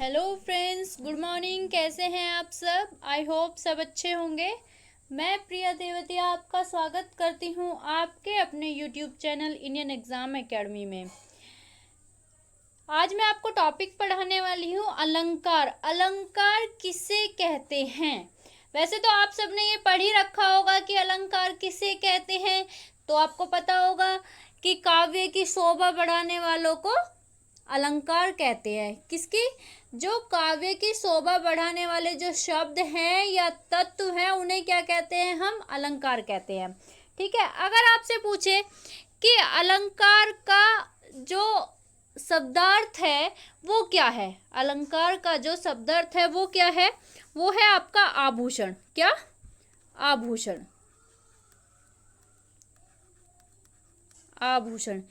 Hello friends, good morning. कैसे हैं आप सब? आई होप सब अच्छे होंगे। मैं प्रिया देवतिया आपका स्वागत करती हूं आपके अपने YouTube channel Indian exam academy में। आज मैं आपको टॉपिक पढ़ाने वाली हूं अलंकार। अलंकार किसे कहते हैं? वैसे तो आप सबने ये पढ़ ही रखा होगा कि अलंकार किसे कहते हैं। तो आपको पता होगा कि काव्य की शोभा बढ़ाने वालों को अलंकार कहते हैं। किसकी? जो काव्य की शोभा बढ़ाने वाले जो शब्द हैं या तत्व हैं उन्हें क्या कहते हैं? हम अलंकार कहते हैं। ठीक है। अगर आपसे पूछे कि अलंकार का जो शब्दार्थ है वो क्या है, अलंकार का जो शब्दार्थ है वो क्या है? वो है आपका आभूषण। क्या? आभूषण। आभूषण।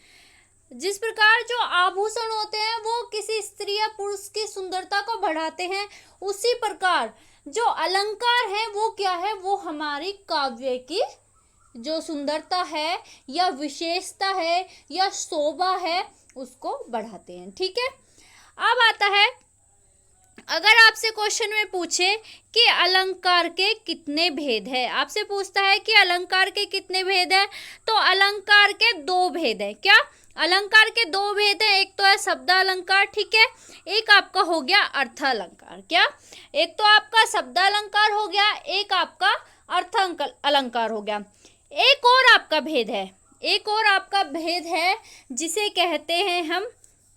जिस प्रकार जो आभूषण होते हैं वो किसी स्त्री या पुरुष की सुंदरता को बढ़ाते हैं, उसी प्रकार जो अलंकार है वो क्या है? वो हमारी काव्य की जो सुंदरता है या विशेषता है या शोभा है उसको बढ़ाते हैं। ठीक है। अब आता है, अगर आपसे क्वेश्चन में पूछे कि अलंकार के कितने भेद है, आपसे पूछता है कि अलंकार के कितने भेद है, तो अलंकार के दो भेद है। क्या? अलंकार के दो भेद हैं। एक तो है शब्द अलंकार, ठीक है। एक आपका हो गया अर्थ अलंकार। क्या? एक तो आपका शब्द अलंकार हो गया, एक आपका अर्थ अलंकार हो गया। एक और आपका भेद है, एक और आपका भेद है जिसे कहते हैं हम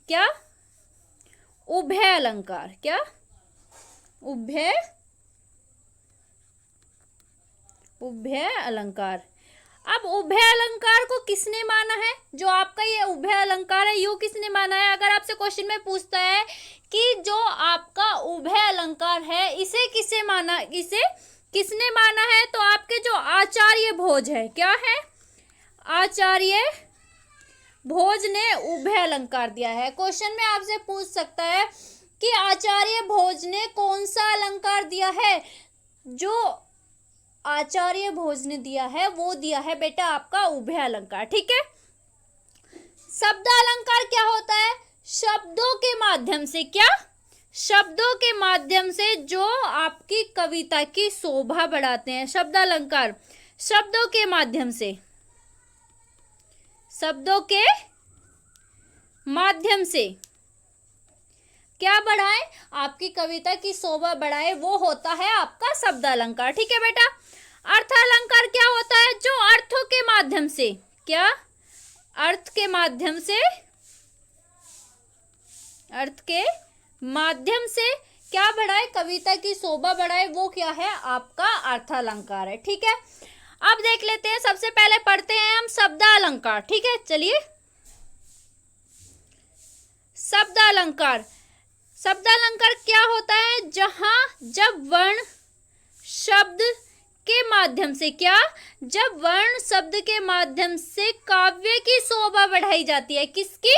क्या? उभय अलंकार। क्या? उभय अलंकार। अब उभय अलंकार को किसने माना है? जो आपका ये उभय अलंकार है यो किसने माना है? अगर आपसे क्वेश्चन में पूछता है कि जो आपका उभय अलंकार है इसे किसने माना है, तो आपके जो आचार्य भोज है, क्या है? आचार्य भोज ने उभय अलंकार दिया है। क्वेश्चन में आपसे पूछ सकता है कि आचार्य भोज ने कौन सा अलंकार दिया है? जो आचार्य भोज ने दिया है वो दिया है बेटा आपका उभय अलंकार। ठीक है। शब्द अलंकार क्या होता है? शब्दों के माध्यम से। क्या? शब्दों के माध्यम से जो आपकी कविता की शोभा बढ़ाते हैं। शब्द अलंकार शब्दों के माध्यम से, शब्दों के माध्यम से क्या बढ़ाए? आपकी कविता की शोभा बढ़ाए, वो होता है आपका शब्द अलंकार। ठीक है बेटा। अर्थ अलंकार क्या होता है? जो अर्थों के माध्यम से, क्या? अर्थ के माध्यम से, अर्थ के माध्यम से क्या बढ़ाए? कविता की शोभा बढ़ाए, वो क्या है? आपका अर्थ अलंकार है। ठीक है। अब देख लेते हैं, सबसे पहले पढ़ते हैं हम शब्द अलंकार। ठीक है, चलिए। शब्द अलंकार, शब्द अलंकार क्या होता है? जहां जब वर्ण शब्द के माध्यम से, क्या? जब वर्ण शब्द के माध्यम से काव्य की शोभा बढ़ाई जाती है। किसकी?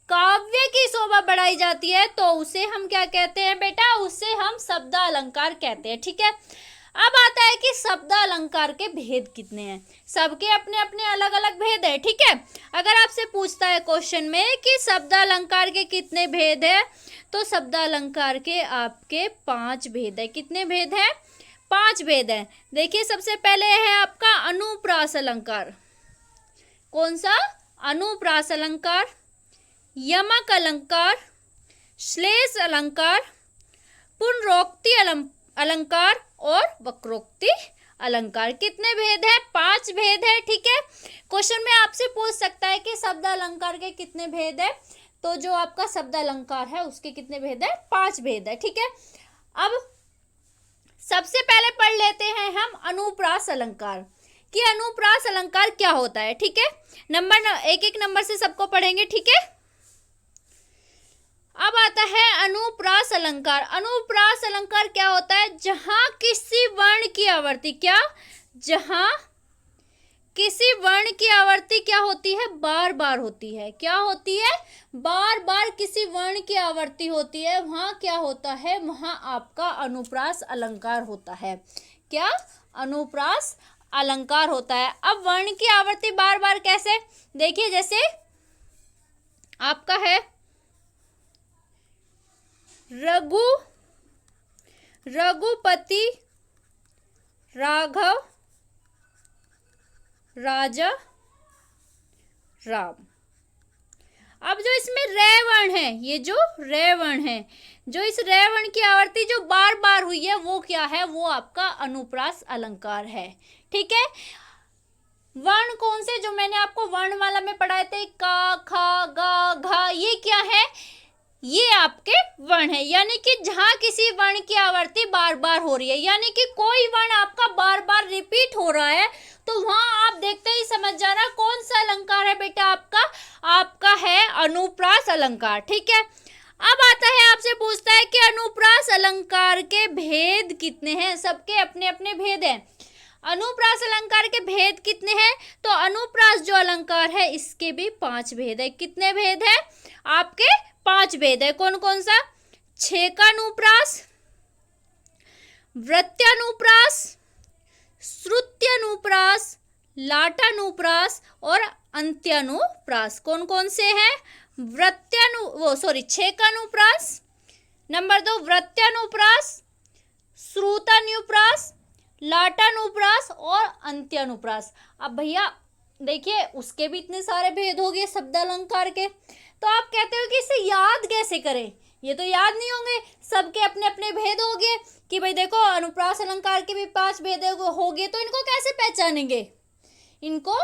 काव्य की शोभा बढ़ाई जाती है, तो उसे हम क्या कहते हैं बेटा? उसे हम शब्द अलंकार कहते हैं। ठीक है। अब आता है कि शब्द अलंकार के भेद कितने हैं। सबके अपने अपने अलग अलग भेद है। ठीक है। अगर आपसे पूछता है क्वेश्चन में कि शब्द अलंकार के कितने भेद है, तो शब्द अलंकार के आपके 5 भेद है। कितने भेद है? 5 भेद है। देखिए, सबसे पहले है आपका अनुप्रास अलंकार। कौन सा? अनुप्रास अलंकार, यमक अलंकार, श्लेष अलंकार, पुनरोक्ति अलंकार और वक्रोक्ति अलंकार। कितने भेद है? 5 भेद है। ठीक है। क्वेश्चन में आपसे पूछ सकता है कि शब्द अलंकार के कितने भेद है, तो जो आपका शब्द अलंकार है उसके कितने भेद है? 5 भेद है। ठीक है। अब सबसे पहले पढ़ लेते हैं हम अनुप्रास अलंकार कि अनुप्रास अलंकार क्या होता है। ठीक है। एक एक नंबर से सबको पढ़ेंगे। ठीक है। अब आता है अनुप्रास अलंकार। अनुप्रास अलंकार क्या होता है? जहां किसी वर्ण की आवर्ती, क्या? जहां किसी वर्ण की आवर्ती क्या होती है? बार बार होती है। क्या होती है? बार बार किसी वर्ण की आवर्ती होती है, वहां क्या होता है? वहां आपका अनुप्रास अलंकार होता है। क्या? अनुप्रास अलंकार होता है। अब वर्ण की आवर्ती बार बार कैसे? देखिए, जैसे आपका है रघु, रघुपति, राघव, राजा, राम। अब जो इसमें रे वर्ण है, ये जो रे वर्ण है, जो इस रे वर्ण की आवर्ती जो बार बार हुई है वो क्या है, वो आपका अनुप्रास अलंकार है। ठीक है, वर्ण कौन से, जो मैंने आपको वर्णमाला में पढ़ाए थे, का, खा, गा, घा, ये क्या है, ये आपके वर्ण है। यानी कि जहां किसी वर्ण की आवर्ती बार बार हो रही है, यानी कि कोई वर्ण आपका बार बार रिपीट हो रहा है, तो वहां आप देखते ही समझ जाना कौन सा अलंकार है बेटा आपका, आपका है अनुप्रास अलंकार। ठीक है, अब आता है आपसे पूछता है कि अनुप्रास अलंकार के भेद कितने हैं। सबके अपने अपने भेद हैं। अनुप्रास अलंकार के भेद कितने हैं, तो अनुप्रास जो अलंकार है इसके भी 5 भेद है। कितने भेद है आपके, 5 भेद है। कौन कौन सा, छेकानुप्रास, वृत्यानुप्रास, श्रुत्यानुप्रास, लाटानुप्रास और अंत्यानुप्रास। कौन कौन से हैं, छेकानुप्रास, नंबर 2 वृत्यानुप्रास, श्रुतानुप्रास, लाटानुप्रास और अंत्यानुप्रास। अब भैया देखिए उसके भी इतने सारे भेद हो गए शब्द अलंकार के, तो आप कहते हो कि इसे याद कैसे करें, ये तो याद नहीं होंगे, सबके अपने अपने भेद हो गए कि भाई देखो अनुप्रास अलंकार के भी 5 भेद हो गए, तो इनको कैसे पहचानेंगे, इनको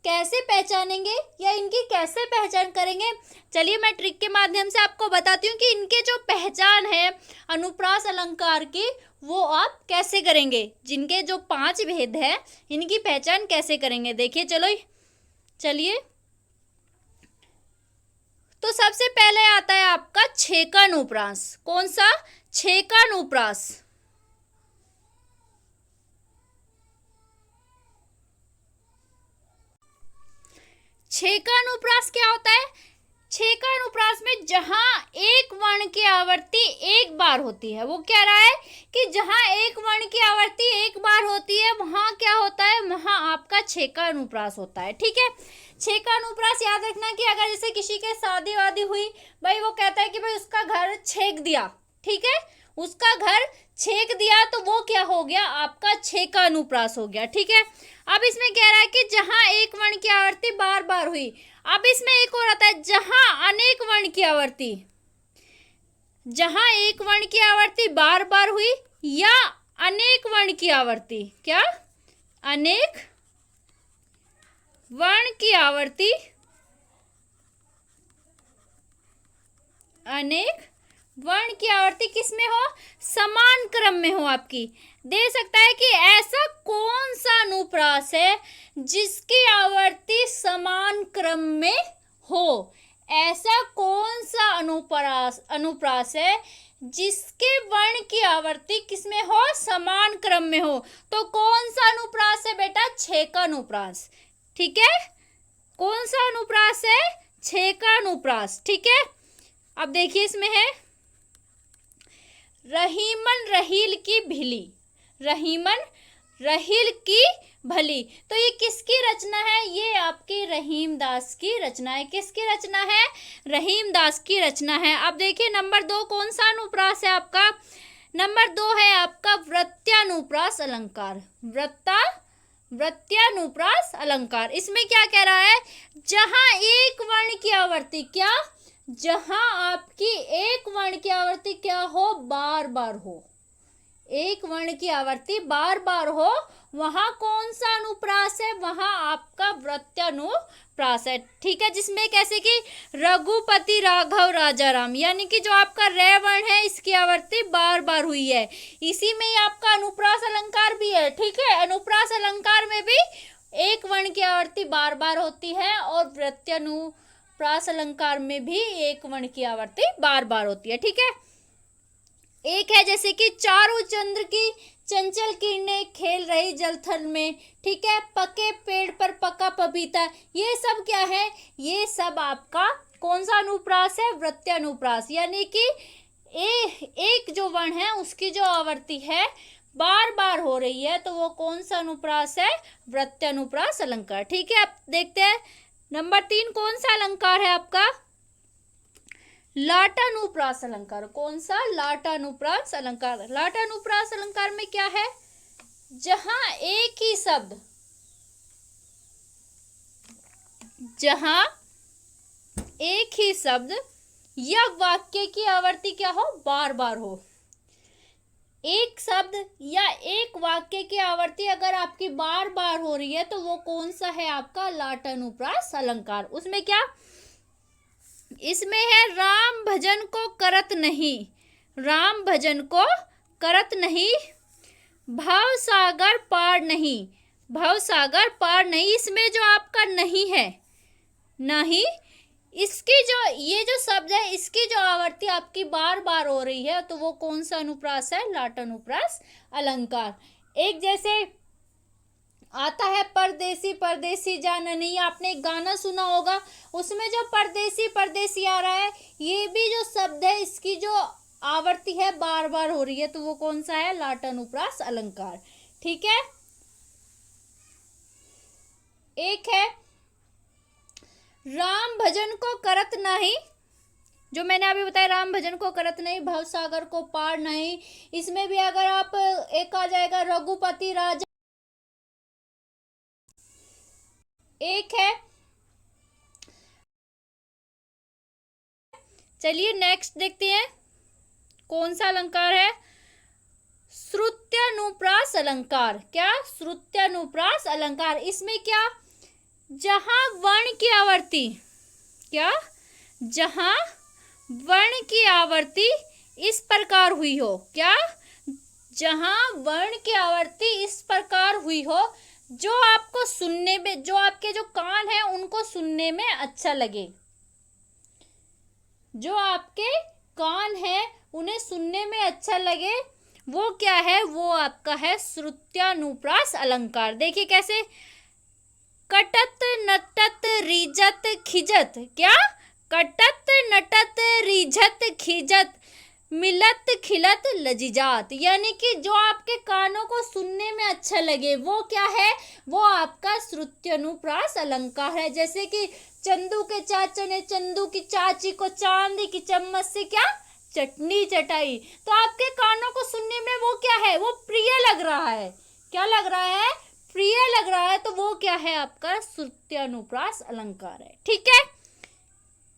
कैसे पहचानेंगे या इनकी कैसे पहचान करेंगे। चलिए मैं ट्रिक के माध्यम से आपको बताती हूँ कि इनके जो पहचान है अनुप्रास अलंकार की वो आप कैसे करेंगे, जिनके जो 5 भेद है इनकी पहचान कैसे करेंगे। देखिए चलिए तो सबसे पहले आता है आपका छेकानुप्रास। कौन सा, छेकानुप्रास। छेकानुप्रास क्या होता है, छेकानुप्रास में जहां एक वर्ण की आवर्ती एक बार होती है, वो कह रहा है कि जहां एक वर्ण की आवर्ती एक बार होती है वहां क्या होता है, वहां आपका छेकानुप्रास होता है। ठीक है, छेकानुप्रास याद रखना कि अगर जैसे किसी के शादी वादी हुई, भाई वो कहता है कि भाई उसका घर छेक दिया, ठीक है, उसका घर छेक दिया, तो वो क्या हो गया, आपका छेकानुप्रास हो गया। ठीक है, अब इसमें कह रहा है कि जहां एक वर्ण की आवर्ती बार बार हुई। अब इसमें एक और आता है जहां अनेक वर्ण की आवर्ती, जहां एक वर्ण की आवर्ती बार बार हुई या अनेक वर्ण की आवर्ती, क्या, अनेक वर्ण की आवर्ती, अनेक वर्ण की आवर्ती किसमें हो, समान क्रम में हो आपकी। दे सकता है कि ऐसा कौन सा अनुप्रास है जिसकी आवर्ती समान क्रम में हो, ऐसा कौन सा अनुप्रास है जिसके वर्ण की आवर्ती किसमें हो, समान क्रम में हो। तो कौन सा अनुप्रास है बेटा, छेकानुप्रास। ठीक है, कौन सा अनुप्रास है, छेकानुप्रास। ठीक है, अब देखिए इसमें है रहीमन रहील की भिली, रहीमन रहील की भली। तो ये किसकी रचना है, ये आपकी रहीम दास की रचना है। किसकी रचना है, रहीम दास की रचना है। अब देखिए नंबर 2 कौन सा अनुप्रास है आपका, नंबर 2 है आपका वृत्यानुप्रास अलंकार। वृत्यानुप्रास अलंकार, इसमें क्या कह रहा है, जहां एक वर्ण की आवर्ती, क्या, जहां आपकी एक वर्ण की आवर्ती क्या हो, बार बार हो, एक वर्ण की आवर्ती बार बार हो, वहां कौन सा अनुप्रास है, वहां आपका वृत्यानुप्रास है। ठीक है, जिसमें कैसे कि रघुपति, राघव, राजा, राम, यानी कि जो आपका रे वर्ण है इसकी आवर्ती बार बार हुई है, इसी में ही आपका अनुप्रास अलंकार भी है। ठीक है, अनुप्रास अलंकार में भी एक वर्ण की आवर्ती बार बार होती है और वृत्यानुप्रास अलंकार में भी एक वर्ण की आवर्ती बार बार होती है। ठीक है, एक है जैसे कि चारों चंद्र की चंचल किरणें खेल रही जलथल में, ठीक है, पके पेड़ पर पका पपीता, ये सब क्या है, ये सब आपका कौन सा अनुप्रास है, वृत्यानुप्रास। यानी कि एक जो वर्ण है उसकी जो आवर्ती है बार बार हो रही है, तो वो कौन सा अनुप्रास है, वृत्यानुप्रास अलंकार। ठीक है, अब देखते हैं नंबर 3 कौन सा अलंकार है आपका, लाटानुप्रास अलंकार। कौन सा? लाटानुप्रास अलंकार। लाटानुप्रास अलंकार में क्या है? जहां एक ही शब्द, जहां एक ही शब्द या वाक्य की आवृत्ति क्या हो? बार बार हो। एक शब्द या एक वाक्य की आवृत्ति अगर आपकी बार बार हो रही है तो वो कौन सा है? आपका लाटानुप्रास अलंकार। उसमें क्या? इसमें है राम भजन को करत नहीं, राम भजन को करत नहीं, भव सागर पार नहीं, भव सागर पार नहीं। इसमें जो आपका नहीं है, नहीं, इसकी जो ये जो शब्द है इसकी जो आवृत्ति आपकी बार बार हो रही है तो वो कौन सा अनुप्रास है? लाटानुप्रास अलंकार। एक जैसे आता है परदेसी परदेसी जाननी, आपने एक गाना सुना होगा, उसमें जो परदेसी परदेसी आ रहा है, ये भी जो शब्द है इसकी जो आवृत्ति है बार बार हो रही है तो वो कौन सा है? लाटानुप्रास अलंकार। ठीक है। एक है राम भजन को करत नहीं, जो मैंने अभी बताया, राम भजन को करत नहीं, भव सागर को पार नहीं। इसमें भी अगर आप एक आ जाएगा रघुपति राजा। एक है, चलिए नेक्स्ट देखते हैं कौन सा अलंकार है? श्रुत्यानुप्रास अलंकार। क्या? श्रुत्यानुप्रास अलंकार। इसमें क्या? जहां वर्ण की आवृत्ति, क्या? जहां वर्ण की आवृत्ति इस प्रकार हुई हो। क्या? जहां वर्ण की आवृत्ति इस प्रकार हुई हो जो आपको सुनने में, जो आपके जो कान है उनको सुनने में अच्छा लगे, जो आपके कान है उन्हें सुनने में अच्छा लगे, वो क्या है? वो आपका है श्रुत्यानुप्रास अलंकार। देखिए कैसे, कटत नटत रीजत खिजत। क्या? कटत नटत रीझत खिजत मिलत खिलत लजीजात। यानी कि जो आपके कानों को सुनने में अच्छा लगे वो क्या है? वो आपका श्रुत्यानुप्रास अलंकार है। जैसे कि चंदू के चाचा ने चंदू की चाची को चांदी की चम्मच से क्या? चटनी चटाई। तो आपके कानों को सुनने में वो क्या है? वो प्रिय लग रहा है। क्या लग रहा है? प्रिय लग रहा है। तो वो क्या है? आपका श्रुत्यानुप्रास अलंकार है। ठीक है।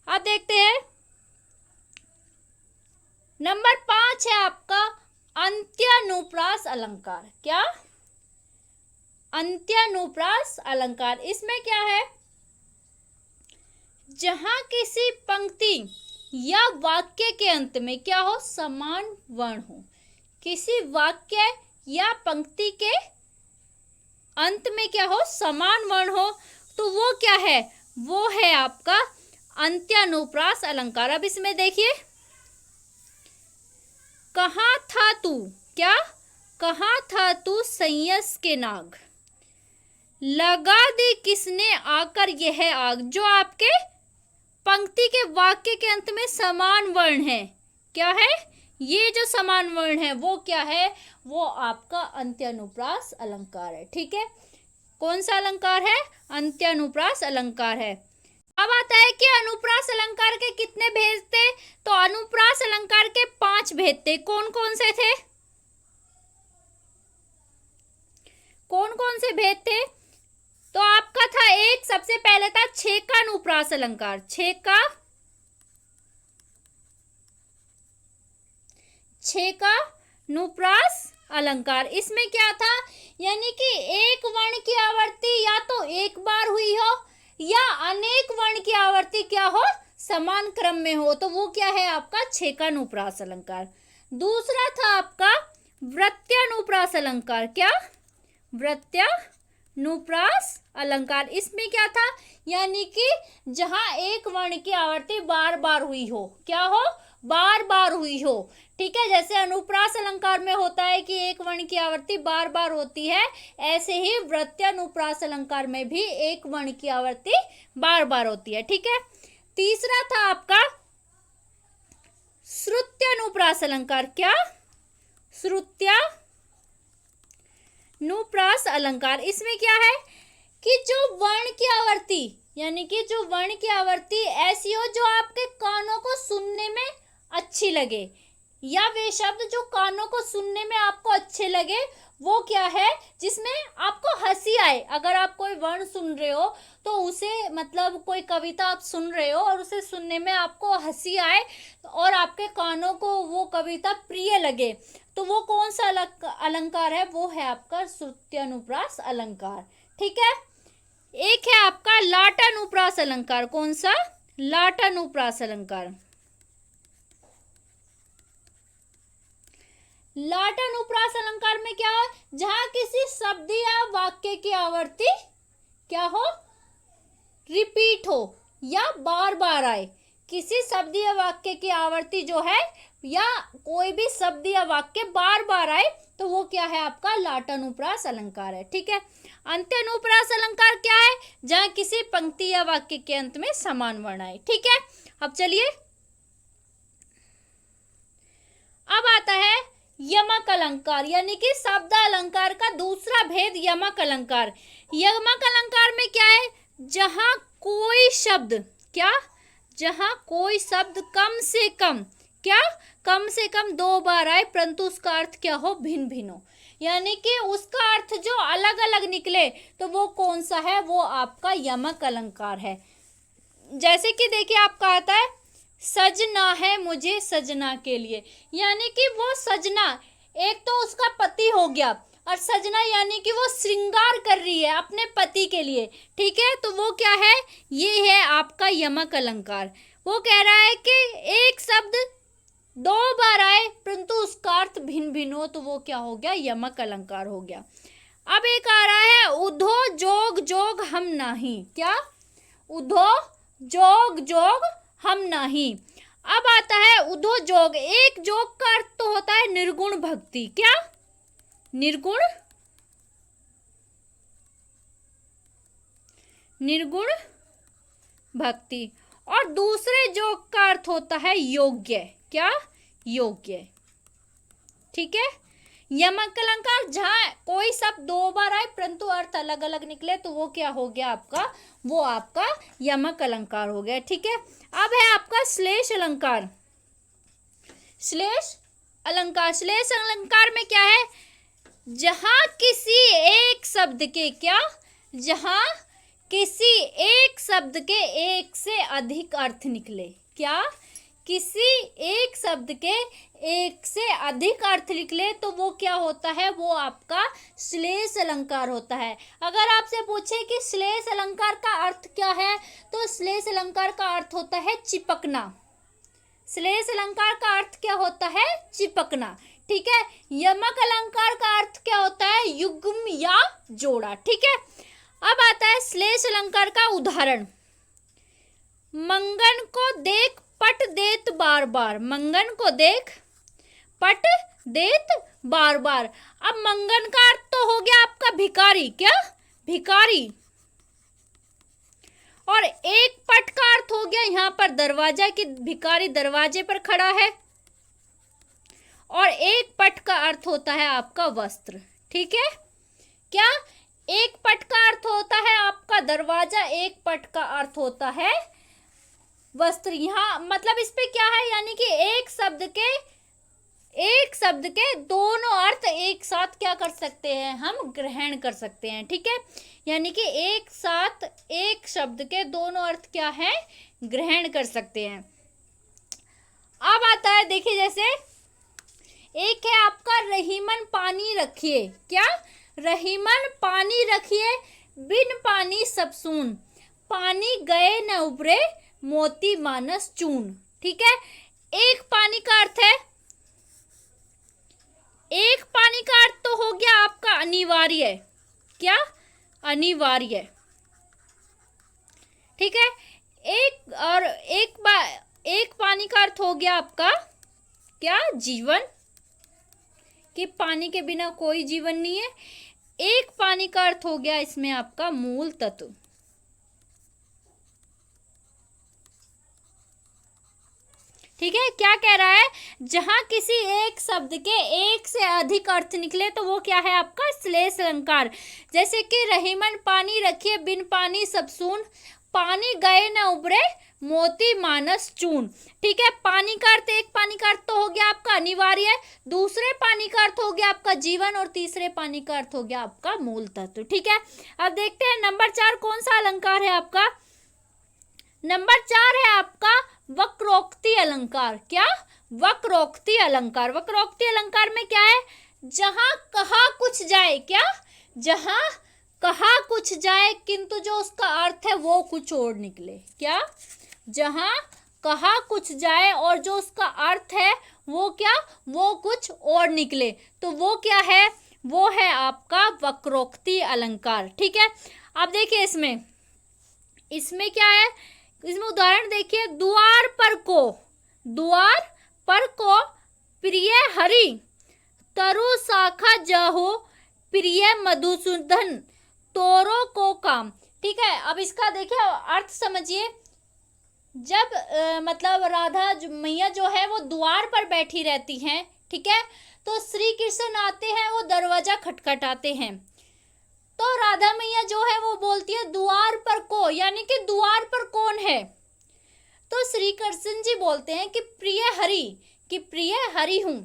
अब देखते हैं नंबर 5 है आपका अंत्यानुप्रास अलंकार। क्या? अंत्यानुप्रास अलंकार। इसमें क्या है? जहां किसी पंक्ति या वाक्य के अंत में क्या हो? समान वर्ण हो। किसी वाक्य या पंक्ति के अंत में क्या हो? समान वर्ण हो, तो वो क्या है? वो है आपका अंत्यानुप्रास अलंकार। अब इसमें देखिए, कहाँ था तू। क्या? कहाँ था तू संयस के नाग, लगा दी किसने आकर यह आग। जो आपके पंक्ति के वाक्य के अंत में समान वर्ण है, क्या है? ये जो समान वर्ण है वो क्या है? वो आपका अंत्यानुप्रास अलंकार है। ठीक है। कौन सा अलंकार है? अंत्यानुप्रास अलंकार है। अब आता है कि अनुप्रास अलंकार के कितने भेद थे? तो अनुप्रास अलंकार के 5 भेद थे। कौन कौन से थे? कौन कौन से भेद थे? तो आपका था एक, सबसे पहले था छेकानुप्रास अलंकार। छेकानुप्रास अलंकार। इसमें क्या था? यानी कि एक वर्ण की आवृत्ति या तो एक बार हुई हो या अनेक वर्ण की आवृत्ति क्या हो? समान क्रम में हो, तो वो क्या है? आपका छेकानुप्रास अलंकार। दूसरा था आपका वृत्यानुप्रास अलंकार। क्या? वृत्यानुप्रास अलंकार। इसमें क्या था? यानी कि जहां एक वर्ण की आवृत्ति बार बार हुई हो। क्या हो? बार बार हुई हो। ठीक है। जैसे अनुप्रास अलंकार में होता है कि एक वर्ण की आवृत्ति बार बार होती है, ऐसे ही वृत्यानुप्रास अलंकार में भी एक वर्ण की आवृत्ति बार बार होती है। ठीक है। तीसरा था आपका श्रुत्यानुप्रास अलंकार। क्या? श्रुत्यानुप्रास अलंकार। इसमें क्या है कि जो वर्ण की आवृत्ति यानी कि जो वर्ण की आवृत्ति ऐसी हो जो आपके कानों को सुनने में अच्छी लगे, या वे शब्द जो कानों को सुनने में आपको अच्छे लगे, वो क्या है, जिसमें आपको हंसी आए। अगर आप कोई वर्ण सुन रहे हो तो उसे, मतलब कोई कविता आप सुन रहे हो और उसे सुनने में आपको हंसी आए और आपके कानों को वो कविता प्रिय लगे, तो वो कौन सा अलंकार है, वो है आपका श्रुत्यनुप्रास अलंकार। ठीक है। एक है आपका लाटानुप्रास अलंकार। कौन सा? लाटानुप्रास अलंकार। लाटानुप्रास अलंकार में क्या है, जहां किसी शब्द या वाक्य की आवृत्ति क्या हो, रिपीट हो या बार बार आए। किसी शब्द या वाक्य की आवृत्ति जो है, या कोई भी शब्द या वाक्य बार बार आए, तो वो क्या है, आपका लाटानुप्रास अलंकार है। ठीक है। अंत्यानुप्रास अलंकार क्या है, जहां किसी पंक्ति या वाक्य के अंत में समान वर्ण आए। ठीक है। अब चलिए, अब आता है यमक अलंकार, यानी कि शब्द अलंकार का दूसरा भेद यमक अलंकार। यमक अलंकार में क्या है, जहां कोई शब्द, क्या, जहां कोई शब्द कम से कम, क्या, कम से कम 2 बार आए, परंतु उसका अर्थ क्या हो, भिन्न भिन्न हो, यानी कि उसका अर्थ जो अलग अलग निकले, तो वो कौन सा है, वो आपका यमक अलंकार है। जैसे कि देखिए, आपका आता है सजना है मुझे सजना के लिए, यानी कि वो सजना, एक तो उसका पति हो गया, और सजना यानी कि वो श्रृंगार कर रही है अपने पति के लिए। ठीक है। तो वो क्या है, ये है आपका यमक अलंकार। वो कह रहा है कि एक शब्द 2 बार आए परंतु उसका अर्थ भिन्न भिन्न हो, तो वो क्या हो गया, यमक अलंकार हो गया। अब एक आ रहा है उधो जोग जोग हम नाही। क्या? उधो जोग जोग हम नहीं। अब आता है उधो जोग। एक जोग का अर्थ तो होता है निर्गुण भक्ति। क्या? निर्गुण, निर्गुण भक्ति। और दूसरे जोग का अर्थ होता है योग्य। क्या? योग्य। ठीक है। यमक अलंकार, जहां कोई शब्द 2 बार आए परंतु अर्थ अलग अलग निकले, तो वो क्या हो गया आपका, वो आपका यमक अलंकार हो गया। ठीक है। अब है आपका श्लेष अलंकार। श्लेष अलंकार, श्लेष अलंकार में क्या है, जहां किसी एक शब्द के, क्या, जहां किसी एक शब्द के एक से अधिक अर्थ निकले। क्या? किसी एक शब्द के एक से अधिक अर्थ निकले, तो वो क्या होता है, वो आपका श्लेष अलंकार होता है। अगर आपसे पूछे कि श्लेष अलंकार का अर्थ क्या है, तो श्लेष अलंकार का अर्थ होता है चिपकना। श्लेष अलंकार का अर्थ क्या होता है, चिपकना। ठीक है। यमक अलंकार का अर्थ क्या होता है, युग्म या जोड़ा। ठीक है। अब आता है श्लेष अलंकार का उदाहरण। मंगन को देख पट देत बार बार। मंगन को देख पट देत बार बार। अब मंगन का अर्थ तो हो गया आपका भिखारी। क्या? भिखारी। और एक पट का अर्थ हो गया यहाँ पर दरवाजा, कि भिखारी दरवाजे पर खड़ा है। और एक पट का अर्थ होता है आपका वस्त्र। ठीक है। क्या? एक पट का अर्थ होता है आपका दरवाजा, एक पट का अर्थ होता है वस्त्र। यहाँ मतलब इस पे क्या है, यानी कि एक शब्द के दोनों अर्थ एक साथ क्या कर सकते हैं, हम ग्रहण कर सकते हैं। ठीक है। यानी कि एक साथ एक शब्द के दोनों अर्थ क्या है, ग्रहण कर सकते हैं। अब आता है, देखिए, जैसे एक है आपका रहीमन पानी रखिए। क्या? रहीमन पानी रखिए, बिन पानी सब सून, पानी गए न उबरे, मोती मानस चून। ठीक है। एक पानी का अर्थ है, एक पानी का अर्थ तो हो गया आपका अनिवार्य। क्या? अनिवार्य। ठीक है। एक पानी का अर्थ हो गया आपका क्या, जीवन, कि पानी के बिना कोई जीवन नहीं है। एक पानी का अर्थ हो गया इसमें आपका मूल तत्व। ठीक है। क्या कह रहा है, जहां किसी एक शब्द के एक से अधिक अर्थ निकले, तो वो क्या है आपका श्लेष अलंकार। जैसे कि रहीमन पानी रखिए, बिन पानी सब सून, पानी गए न उबरे मोती मानस चून। ठीक है, पानी का अर्थ, एक पानी का अर्थ तो हो गया आपका अनिवार्य, दूसरे पानी का अर्थ हो गया आपका जीवन, और तीसरे पानी का अर्थ हो गया आपका मूल तत्व। ठीक है, अब देखते हैं नंबर 4 कौन सा अलंकार है आपका। नंबर 4 है आपका वक्रोक्ति अलंकार। क्या? वक्रोक्ति अलंकार। वक्रोक्ति अलंकार में क्या है? जहां कहा कुछ जाए, क्या? जहां कहा कुछ जाए किंतु जो उसका अर्थ है वो कुछ और निकले। क्या? जहां कहा कुछ जाए और जो उसका अर्थ है वो क्या? वो कुछ और निकले, तो वो क्या है? वो है आपका वक्रोक्ति अलंकार। ठीक है, अब देखिए इसमें क्या है, इसमें उदाहरण देखिए, द्वार पर को प्रिय हरि, तरु शाखा जहो प्रिय मधुसूदन, तोरो को काम। ठीक है, अब इसका देखिए अर्थ समझिए। जब मतलब राधा मैया जो है वो द्वार पर बैठी रहती हैं, ठीक है, तो श्री कृष्ण आते हैं, वो दरवाजा खटखटाते हैं, तो राधा मैया जो है वो बोलती है द्वार पर को, यानी कि द्वार पर कौन है? तो श्री कृष्ण जी बोलते हैं कि प्रिय हरि हूँ।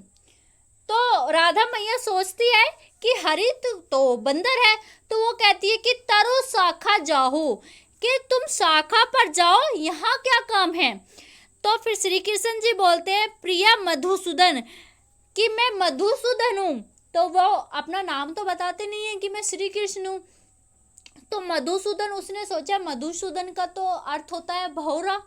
तो राधा मैया सोचती है कि हरि तो बंदर है, तो वो कहती है कि तरु शाखा जाओ, कि तुम शाखा पर जाओ, यहाँ क्या काम है? तो फिर श्री कृष्ण जी बोलते हैं प्रिय मधुसूदन, कि मैं मधुसूदन हूँ। तो वो अपना नाम तो बताते नहीं है कि मैं श्री कृष्ण हूँ। तो मधुसूदन, उसने सोचा मधुसूदन का तो अर्थ होता है भौरा।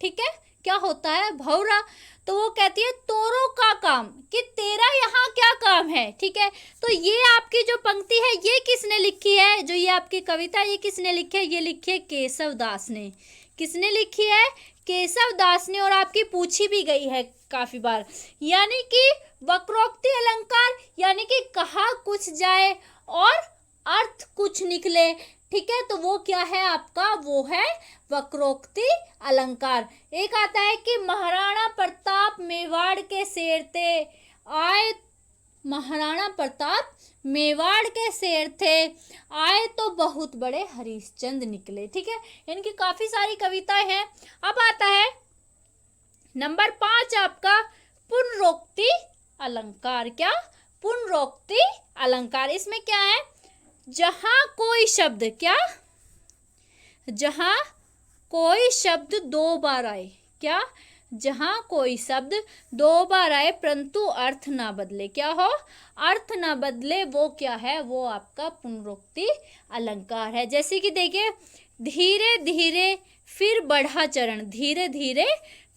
ठीक है, क्या होता है? भौरा। तो वो कहती है तोरो का काम, कि तेरा यहाँ क्या काम है? ठीक है, तो ये आपकी जो पंक्ति है ये किसने लिखी है? जो ये आपकी कविता ये किसने लिखी है? ये लिखी है केशव दास ने। किसने लिखी है? केशव दास ने, और आपकी पूछी भी गई है काफी बार। यानी कि वक्रोक्ति अलंकार, यानी कि कहा कुछ जाए और अर्थ कुछ निकले। ठीक है, तो वो क्या है आपका? वो है वक्रोक्ति अलंकार। एक आता है कि महाराणा प्रताप मेवाड़ के शेर थे आए, महाराणा प्रताप मेवाड़ के शेर थे आए तो बहुत बड़े हरिश्चंद्र निकले। ठीक है, इनकी काफी सारी कविताएं हैं। अब आता है नंबर 5 आपका पुनरोक्ति अलंकार। क्या? पुनरोक्ति अलंकार। इसमें क्या है? जहां कोई शब्द, क्या? जहां कोई शब्द 2 बार आए, क्या? जहां कोई शब्द 2 बार आए परंतु अर्थ ना बदले, क्या हो? अर्थ ना बदले, वो क्या है? वो आपका पुनरोक्ति अलंकार है। जैसे कि देखिए, धीरे धीरे फिर बढ़ा चरण, धीरे धीरे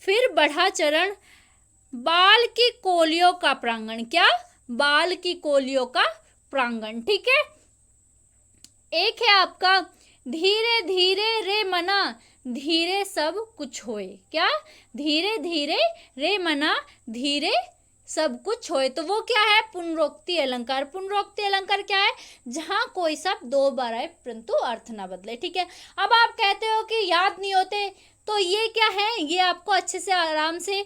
फिर बढ़ा चरण, बाल की कोलियों का प्रांगण। क्या? बाल की कोलियों का प्रांगण। ठीक है, एक है आपका धीरे धीरे रे मना, धीरे सब कुछ होए। क्या? धीरे धीरे रे मना, धीरे सब कुछ होए, तो वो क्या है? पुनरोक्ति अलंकार। पुनरोक्ति अलंकार क्या है? जहां कोई शब्द 2 बार आए परंतु अर्थ ना बदले। ठीक है, अब आप कहते हो कि याद नहीं होते, तो ये क्या है? ये आपको अच्छे से आराम से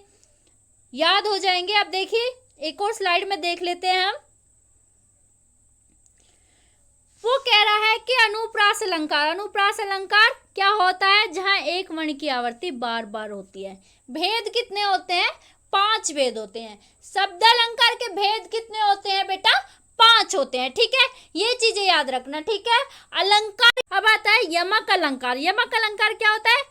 याद हो जाएंगे। अब देखिए एक और स्लाइड में देख लेते हैं हम। वो कह रहा है कि अनुप्रास अलंकार। अनुप्रास अलंकार क्या होता है? जहां एक वर्ण की आवृत्ति बार बार होती है। भेद कितने होते हैं? 5 भेद होते हैं। शब्द अलंकार के भेद कितने होते हैं बेटा? 5 होते हैं। ठीक है, ये चीजें याद रखना। ठीक है, अलंकार। अब आता है यमक अलंकार। यमक अलंकार क्या होता है?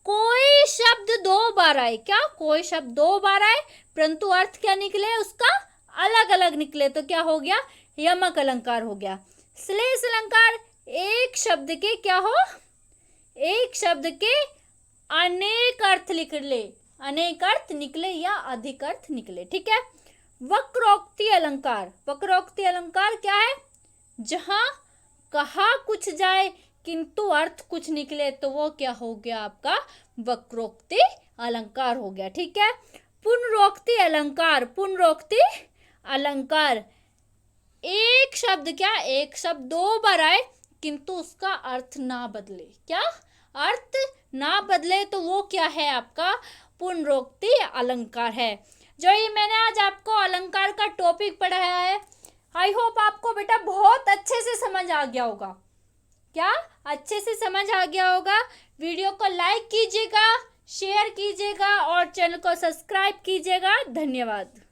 कोई शब्द 2 बार आए। क्या? कोई शब्द 2 बार आए परंतु अर्थ क्या निकले? उसका अलग अलग निकले, तो क्या हो गया? यमक अलंकार हो गया। श्लेष अलंकार, एक शब्द के क्या हो? एक शब्द के अनेक अर्थ निकले, अनेक अर्थ निकले या अधिक अर्थ निकले। ठीक है, वक्रोक्ति अलंकार। वक्रोक्ति अलंकार क्या है? जहां कहा कुछ जाए किंतु अर्थ कुछ निकले, तो वो क्या हो गया आपका? वक्रोक्ति अलंकार हो गया। ठीक है, पुनरोक्ति अलंकार। पुनरोक्ति अलंकार, एक शब्द, क्या? एक शब्द 2 बार आए किंतु उसका अर्थ ना बदले। क्या? अर्थ ना बदले, तो वो क्या है आपका? पुनरोक्ति अलंकार है। जो ये मैंने आज आपको अलंकार का टॉपिक पढ़ाया है, आई होप आपको बेटा बहुत अच्छे से समझ आ गया होगा। क्या अच्छे से समझ आ गया होगा? वीडियो को लाइक कीजिएगा, शेयर कीजिएगा और चैनल को सब्सक्राइब कीजिएगा। धन्यवाद।